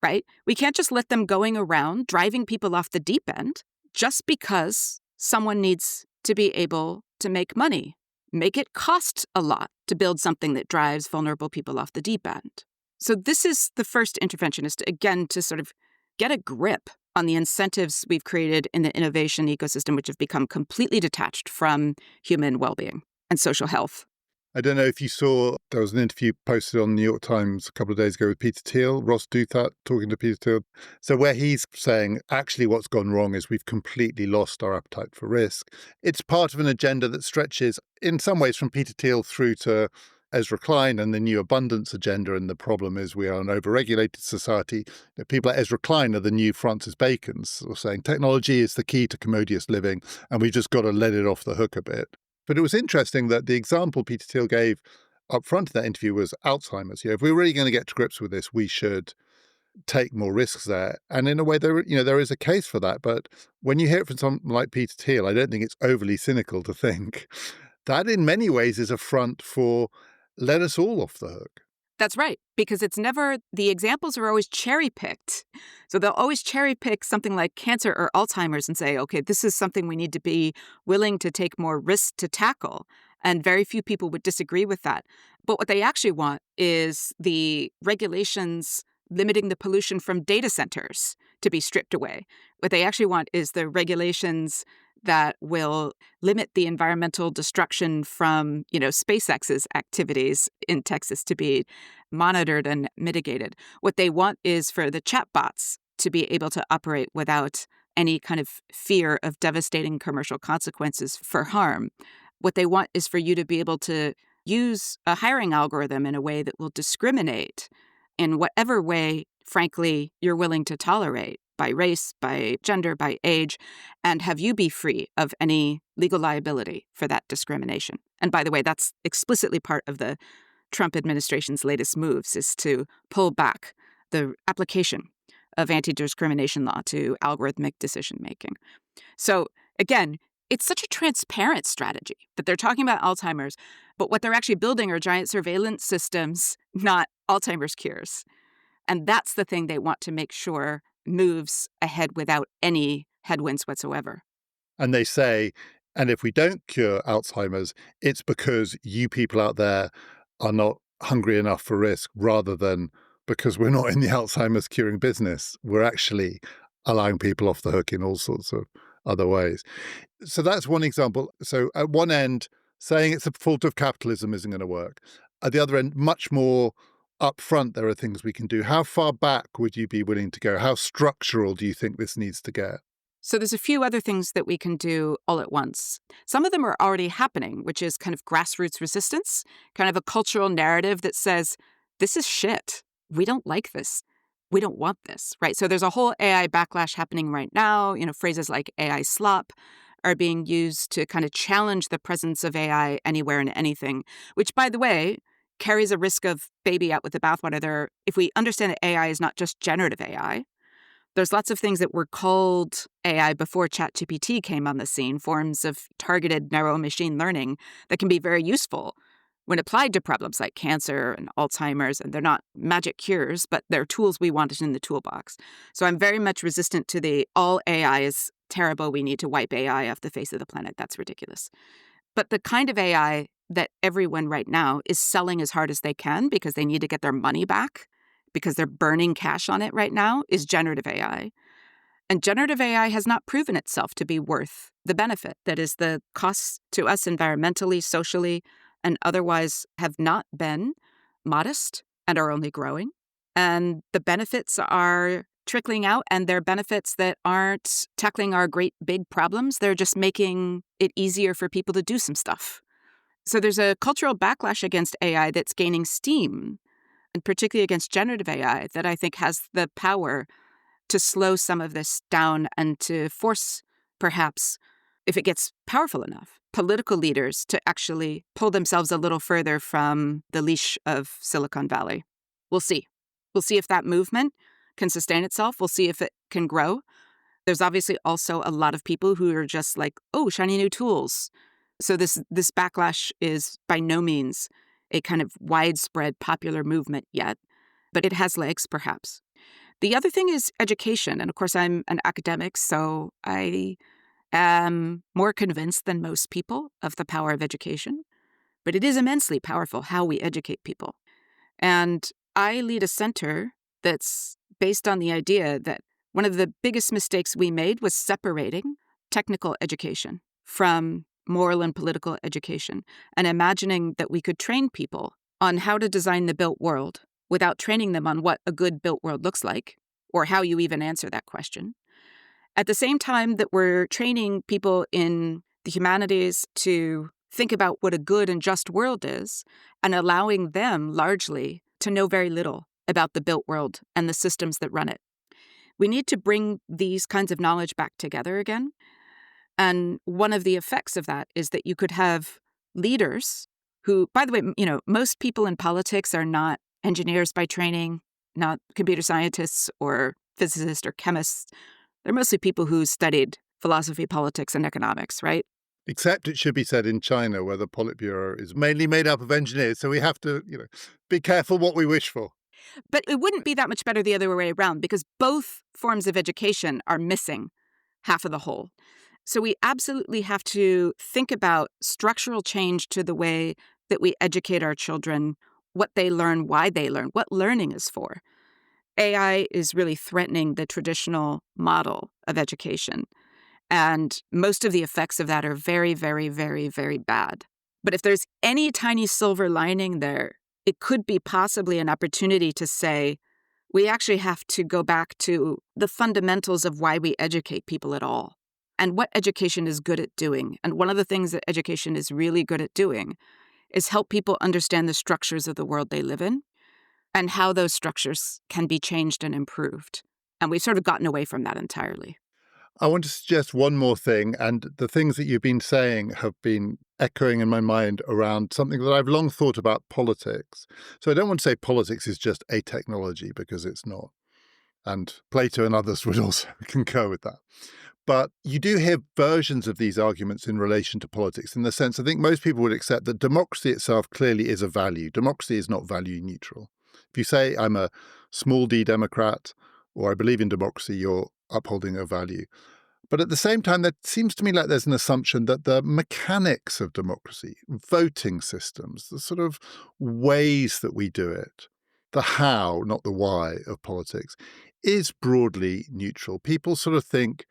right? We can't just let them going around driving people off the deep end just because someone needs to be able to make money. Make it cost a lot to build something that drives vulnerable people off the deep end. So this is the first intervention, is to, again, to sort of get a grip on the incentives we've created in the innovation ecosystem, which have become completely detached from human well-being and social health. I don't know if you saw, there was an interview posted on the New York Times a couple of days ago with Peter Thiel, Ross Douthat talking to Peter Thiel. So where he's saying, actually what's gone wrong is we've completely lost our appetite for risk. It's part of an agenda that stretches in some ways from Peter Thiel through to Ezra Klein and the new abundance agenda. And the problem is we are an overregulated society. People like Ezra Klein are the new Francis Bacon's, sort of saying technology is the key to commodious living and we've just got to let it off the hook a bit. But it was interesting that the example Peter Thiel gave up front of that interview was Alzheimer's. If we're really going to get to grips with this, we should take more risks there. And in a way, there is a case for that. But when you hear it from someone like Peter Thiel, I don't think it's overly cynical to think that in many ways is a front for let us all off the hook. That's right, because it's never, the examples are always cherry-picked. So they'll always cherry-pick something like cancer or Alzheimer's and say, okay, this is something we need to be willing to take more risk to tackle. And very few people would disagree with that. But what they actually want is the regulations limiting the pollution from data centers to be stripped away. What they actually want is the regulations that will limit the environmental destruction from, SpaceX's activities in Texas to be monitored and mitigated. What they want is for the chatbots to be able to operate without any kind of fear of devastating commercial consequences for harm. What they want is for you to be able to use a hiring algorithm in a way that will discriminate in whatever way, frankly, you're willing to tolerate, by race, by gender, by age, and have you be free of any legal liability for that discrimination. And by the way, that's explicitly part of the Trump administration's latest moves, is to pull back the application of anti-discrimination law to algorithmic decision-making. So again, it's such a transparent strategy that they're talking about Alzheimer's, but what they're actually building are giant surveillance systems, not Alzheimer's cures. And that's the thing they want to make sure moves ahead without any headwinds whatsoever. And they say, and if we don't cure Alzheimer's, it's because you people out there are not hungry enough for risk, rather than because we're not in the Alzheimer's curing business. We're actually allowing people off the hook in all sorts of other ways. So that's one example. So at one end, saying it's a fault of capitalism isn't going to work. At the other end, much more upfront, there are things we can do. How far back would you be willing to go? How structural do you think this needs to get? So there's a few other things that we can do all at once. Some of them are already happening, which is kind of grassroots resistance, kind of a cultural narrative that says, this is shit. We don't like this. We don't want this, right? So there's a whole AI backlash happening right now. Phrases like AI slop are being used to kind of challenge the presence of AI anywhere and anything, which, by the way, carries a risk of baby out with the bathwater. If we understand that AI is not just generative AI, there's lots of things that were called AI before ChatGPT came on the scene, forms of targeted narrow machine learning that can be very useful when applied to problems like cancer and Alzheimer's. And they're not magic cures, but they're tools we wanted in the toolbox. So I'm very much resistant to the all AI is terrible, we need to wipe AI off the face of the planet. That's ridiculous. But the kind of AI that everyone right now is selling as hard as they can because they need to get their money back, because they're burning cash on it right now, is generative AI. And generative AI has not proven itself to be worth the benefit. That is, the costs to us environmentally, socially, and otherwise have not been modest and are only growing. And the benefits are trickling out, and they're benefits that aren't tackling our great big problems. They're just making it easier for people to do some stuff. So there's a cultural backlash against AI that's gaining steam, and particularly against generative AI, that I think has the power to slow some of this down and to force, perhaps, if it gets powerful enough, political leaders to actually pull themselves a little further from the leash of Silicon Valley. We'll see. We'll see if that movement can sustain itself. We'll see if it can grow. There's obviously also a lot of people who are just like, oh, shiny new tools. So this backlash is by no means a kind of widespread popular movement yet, but it has legs, perhaps. The other thing is education. And of course, I'm an academic, so I am more convinced than most people of the power of education. But it is immensely powerful how we educate people. And I lead a center that's based on the idea that one of the biggest mistakes we made was separating technical education from moral and political education, and imagining that we could train people on how to design the built world without training them on what a good built world looks like, or how you even answer that question. At the same time that we're training people in the humanities to think about what a good and just world is, and allowing them largely to know very little about the built world and the systems that run it. We need to bring these kinds of knowledge back together again. And one of the effects of that is that you could have leaders who, by the way, most people in politics are not engineers by training, not computer scientists or physicists or chemists. They're mostly people who studied philosophy, politics, and economics, right? Except it should be said in China, where the Politburo is mainly made up of engineers. So we have to, be careful what we wish for. But it wouldn't be that much better the other way around, because both forms of education are missing half of the whole. So we absolutely have to think about structural change to the way that we educate our children, what they learn, why they learn, what learning is for. AI is really threatening the traditional model of education. And most of the effects of that are very, very, very, very bad. But if there's any tiny silver lining there, it could be possibly an opportunity to say, We actually have to go back to the fundamentals of why we educate people at all and what education is good at doing. And one of the things that education is really good at doing is help people understand the structures of the world they live in and how those structures can be changed and improved. And we've sort of gotten away from that entirely. I want to suggest one more thing, and the things that you've been saying have been echoing in my mind around something that I've long thought about politics. So I don't want to say politics is just a technology, because it's not. And Plato and others would also concur with that. But you do hear versions of these arguments in relation to politics, in the sense I think most people would accept that democracy itself clearly is a value. Democracy is not value neutral. If you say I'm a small d Democrat or I believe in democracy, you're upholding a value. But at the same time, there seems to me like there's an assumption that the mechanics of democracy, voting systems, the sort of ways that we do it, the how, not the why of politics, is broadly neutral. People sort of think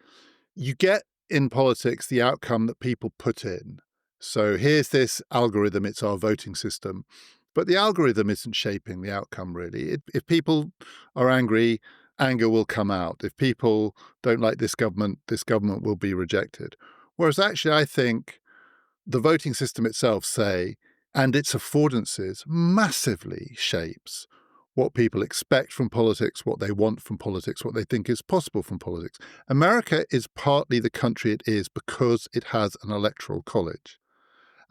you get in politics the outcome that people put in. So here's this algorithm, it's our voting system. But the algorithm isn't shaping the outcome, really. If people are angry, anger will come out. If people don't like this government will be rejected. Whereas actually, I think the voting system itself, say, and its affordances massively shapes what people expect from politics, what they want from politics, what they think is possible from politics. America is partly the country it is because it has an electoral college.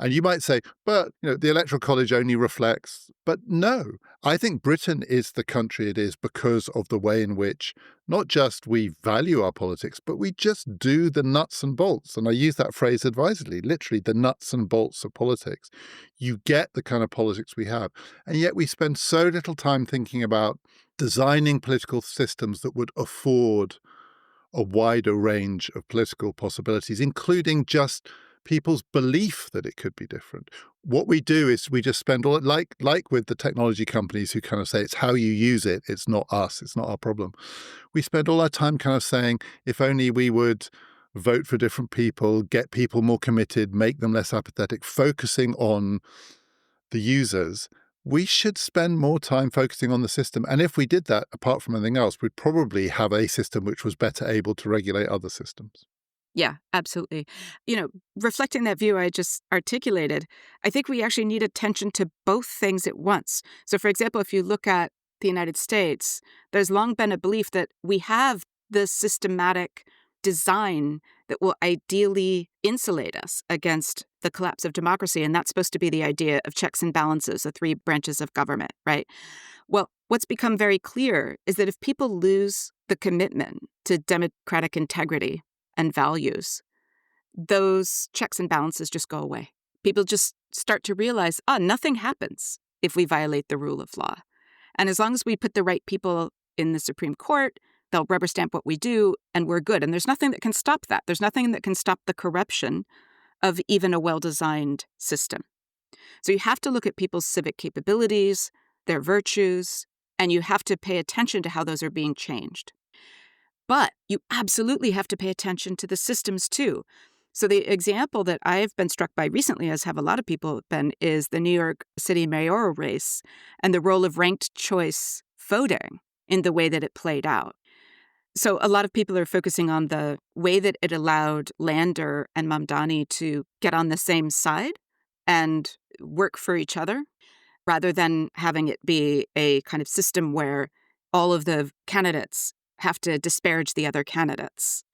And you might say, but the Electoral College only reflects. But no, I think Britain is the country it is because of the way in which not just we value our politics, but we just do the nuts and bolts. And I use that phrase advisedly, literally the nuts and bolts of politics. You get the kind of politics we have. And yet we spend so little time thinking about designing political systems that would afford a wider range of political possibilities, including just people's belief that it could be different. What we do is we just spend all like with the technology companies who kind of say it's how you use it, it's not us, it's not our problem. We spend all our time kind of saying if only we would vote for different people, get people more committed, make them less apathetic, focusing on the users. We should spend more time focusing on the system. And if we did that, apart from anything else, we'd probably have a system which was better able to regulate other systems. Yeah, absolutely. Reflecting that view I just articulated, I think we actually need attention to both things at once. So, for example, if you look at the United States, there's long been a belief that we have the systematic design that will ideally insulate us against the collapse of democracy. And that's supposed to be the idea of checks and balances, the three branches of government, right? Well, what's become very clear is that if people lose the commitment to democratic integrity and values, those checks and balances just go away. People just start to realize, nothing happens if we violate the rule of law. And as long as we put the right people in the Supreme Court, they'll rubber stamp what we do, and we're good. And there's nothing that can stop that. There's nothing that can stop the corruption of even a well-designed system. So you have to look at people's civic capabilities, their virtues, and you have to pay attention to how those are being changed. But you absolutely have to pay attention to the systems too. So the example that I've been struck by recently, as have a lot of people been, is the New York City mayoral race and the role of ranked choice voting in the way that it played out. So a lot of people are focusing on the way that it allowed Lander and Mamdani to get on the same side and work for each other, rather than having it be a kind of system where all of the candidates have to disparage the other candidates.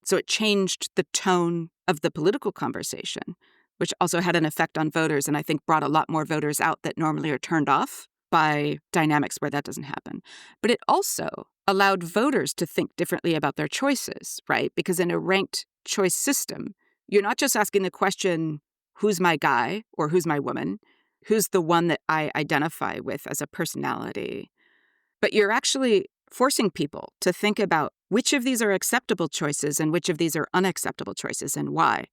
So it changed the tone of the political conversation, which also had an effect on voters, and I think brought a lot more voters out that normally are turned off by dynamics where that doesn't happen. But it also allowed voters to think differently about their choices, right? Because in a ranked choice system, you're not just asking the question, who's my guy or who's my woman? Who's the one that I identify with as a personality? But you're actually forcing people to think about which of these are acceptable choices and which of these are unacceptable choices and why.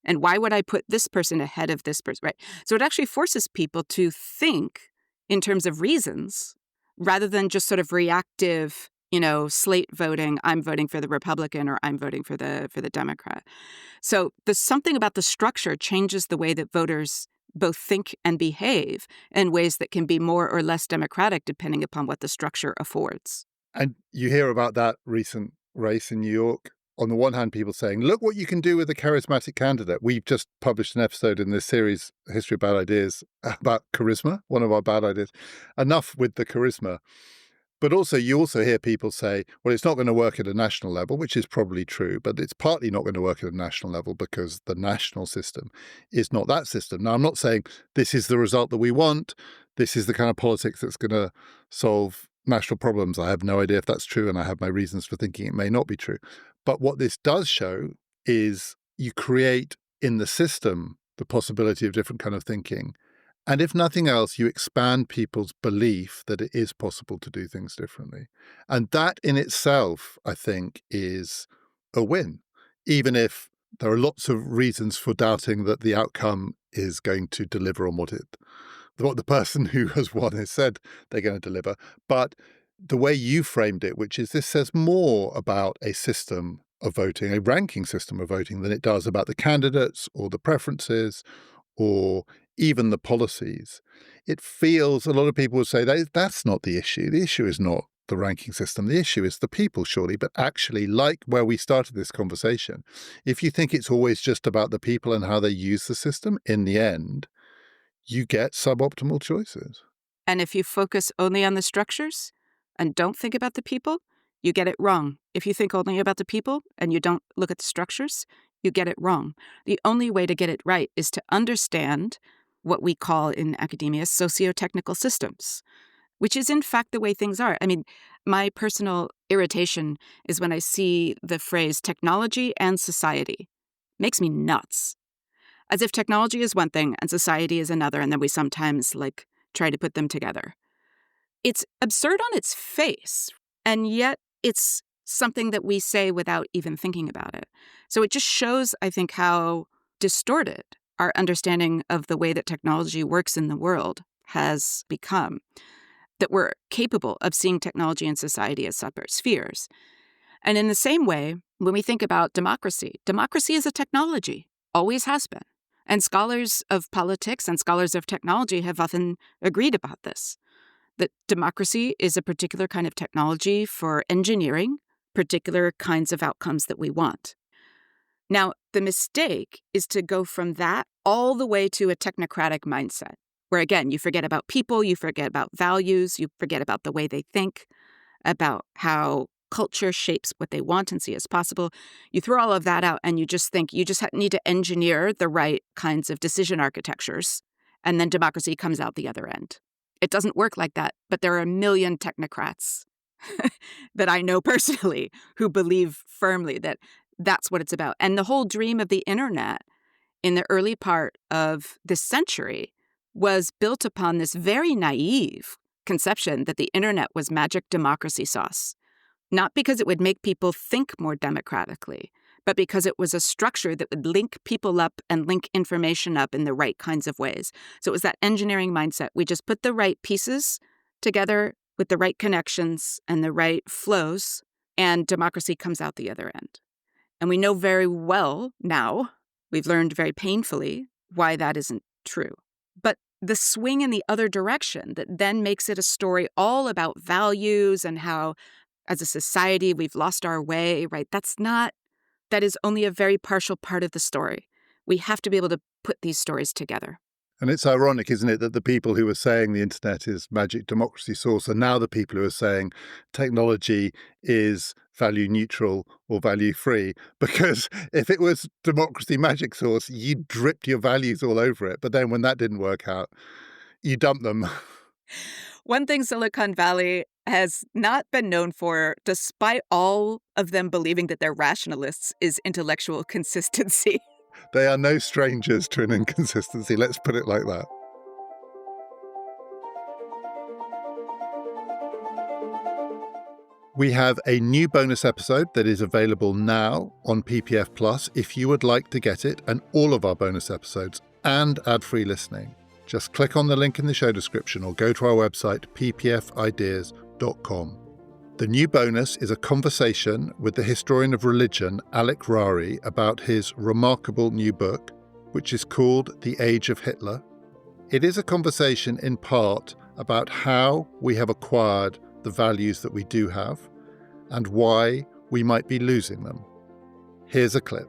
And why would I put this person ahead of this person, right? So it actually forces people to think in terms of reasons rather than just sort of reactive, slate voting, I'm voting for the Republican or I'm voting for the Democrat. So there's something about the structure changes the way that voters both think and behave in ways that can be more or less democratic depending upon what the structure affords. And you hear about that recent race in New York. On the one hand, people saying, look what you can do with a charismatic candidate. We've just published an episode in this series, History of Bad Ideas, about charisma, one of our bad ideas. Enough with the charisma. But also, you also hear people say, well, it's not going to work at a national level, which is probably true, but it's partly not going to work at a national level because the national system is not that system. Now, I'm not saying this is the result that we want. This is the kind of politics that's going to solve national problems. I have no idea if that's true, and I have my reasons for thinking it may not be true. But what this does show is you create in the system the possibility of different kind of thinking. And if nothing else, you expand people's belief that it is possible to do things differently. And that in itself, I think, is a win, even if there are lots of reasons for doubting that the outcome is going to deliver on what the person who has won has said they're going to deliver. But the way you framed it, which is this says more about a system of voting, a ranking system of voting, than it does about the candidates or the preferences or even the policies. It feels, a lot of people would say that's not the issue. The issue is not the ranking system. The issue is the people, surely. But actually, like where we started this conversation, if you think it's always just about the people and how they use the system, in the end, you get suboptimal choices. And if you focus only on the structures and don't think about the people, you get it wrong. If you think only about the people and you don't look at the structures, you get it wrong. The only way to get it right is to understand what we call in academia socio-technical systems, which is in fact the way things are. I mean, my personal irritation is when I see the phrase technology and society. Makes me nuts. As if technology is one thing and society is another, and then we sometimes try to put them together. It's absurd on its face, and yet it's something that we say without even thinking about it. So it just shows, I think, how distorted our understanding of the way that technology works in the world has become, that we're capable of seeing technology and society as separate spheres. And in the same way, when we think about democracy, democracy is a technology, always has been. And scholars of politics and scholars of technology have often agreed about this, that democracy is a particular kind of technology for engineering particular kinds of outcomes that we want. Now, the mistake is to go from that all the way to a technocratic mindset, where, again, you forget about people, you forget about values, you forget about the way they think, about how culture shapes what they want and see as possible. You throw all of that out and you just think you just need to engineer the right kinds of decision architectures, and then democracy comes out the other end. It doesn't work like that, but there are a million technocrats that I know personally who believe firmly that that's what it's about. And the whole dream of the internet in the early part of this century was built upon this very naive conception that the internet was magic democracy sauce. Not because it would make people think more democratically, but because it was a structure that would link people up and link information up in the right kinds of ways. So it was that engineering mindset. We just put the right pieces together with the right connections and the right flows, and democracy comes out the other end. And we know very well now, we've learned very painfully, why that isn't true. But the swing in the other direction that then makes it a story all about values and how, as a society, we've lost our way, right? That is only a very partial part of the story. We have to be able to put these stories together. And it's ironic, isn't it, that the people who are saying the internet is magic democracy source are now the people who are saying technology is value neutral or value free. Because if it was democracy magic source, you dripped your values all over it. But then when that didn't work out, you dumped them. One thing Silicon Valley has not been known for, despite all of them believing that they're rationalists, is intellectual consistency. They are no strangers to an inconsistency, let's put it like that. We have a new bonus episode that is available now on PPF Plus if you would like to get it, and all of our bonus episodes and ad-free listening. Just click on the link in the show description or go to our website, ppfideas.com. The new bonus is a conversation with the historian of religion, Alec Rari, about his remarkable new book, which is called The Age of Hitler. It is a conversation in part about how we have acquired the values that we do have and why we might be losing them. Here's a clip.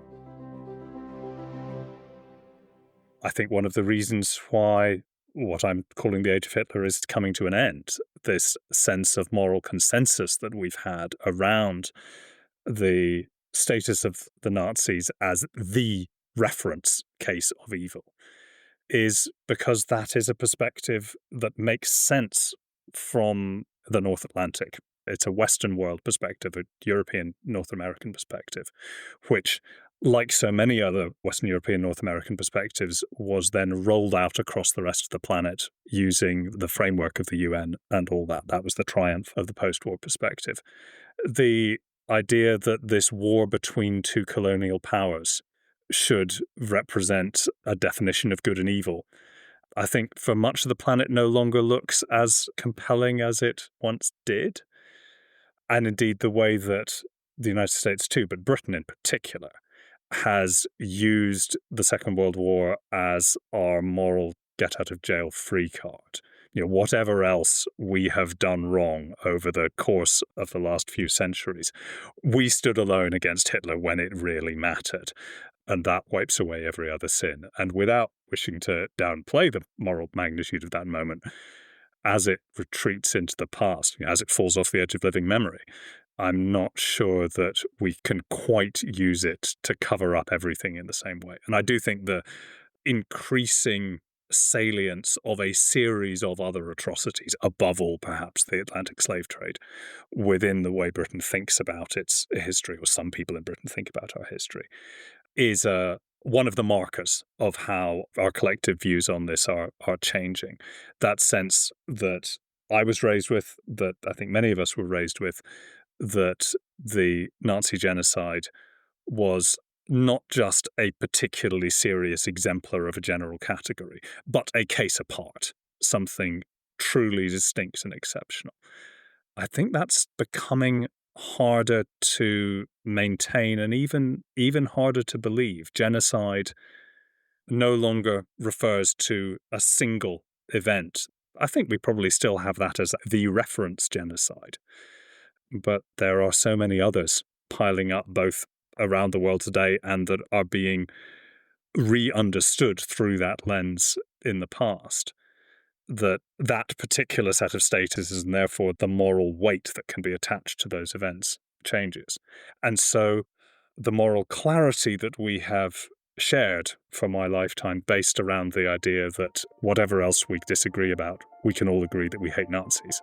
I think one of the reasons why what I'm calling the Age of Hitler is coming to an end, this sense of moral consensus that we've had around the status of the Nazis as the reference case of evil, is because that is a perspective that makes sense from the North Atlantic. It's a Western world perspective, a European North American perspective, which, like so many other Western European North American perspectives, was then rolled out across the rest of the planet using the framework of the UN and all that. That was the triumph of the post-war perspective. The idea that this war between two colonial powers should represent a definition of good and evil, I think for much of the planet no longer looks as compelling as it once did. And indeed, the way that the United States too, but Britain in particular, has used the Second World War as our moral get-out-of-jail-free card. Whatever else we have done wrong over the course of the last few centuries, we stood alone against Hitler when it really mattered. And that wipes away every other sin. And without wishing to downplay the moral magnitude of that moment, as it retreats into the past, as it falls off the edge of living memory, I'm not sure that we can quite use it to cover up everything in the same way. And I do think the increasing salience of a series of other atrocities, above all perhaps the Atlantic slave trade, within the way Britain thinks about its history, or some people in Britain think about our history, is one of the markers of how our collective views on this are changing. That sense that I was raised with, that I think many of us were raised with, that the Nazi genocide was not just a particularly serious exemplar of a general category, but a case apart, something truly distinct and exceptional. I think that's becoming harder to maintain and even harder to believe. Genocide no longer refers to a single event. I think we probably still have that as the reference genocide. But there are so many others piling up both around the world today and that are being re-understood through that lens in the past, that particular set of statuses and therefore the moral weight that can be attached to those events changes. And so the moral clarity that we have shared for my lifetime, based around the idea that whatever else we disagree about, we can all agree that we hate Nazis,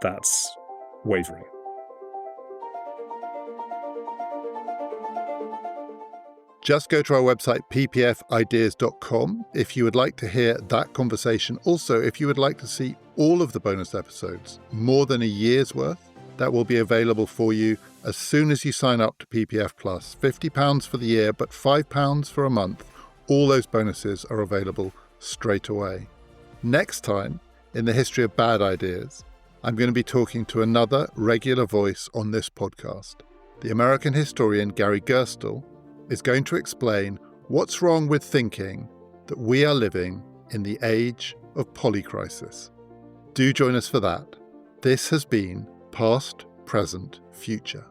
that's wavering. Just go to our website, ppfideas.com, if you would like to hear that conversation. Also, if you would like to see all of the bonus episodes, more than a year's worth, that will be available for you as soon as you sign up to PPF Plus. £50 for the year, but £5 for a month. All those bonuses are available straight away. Next time, in the history of bad ideas, I'm going to be talking to another regular voice on this podcast. The American historian Gary Gerstle is going to explain what's wrong with thinking that we are living in the age of Polycrisis. Do join us for that. This has been Past, Present, Future.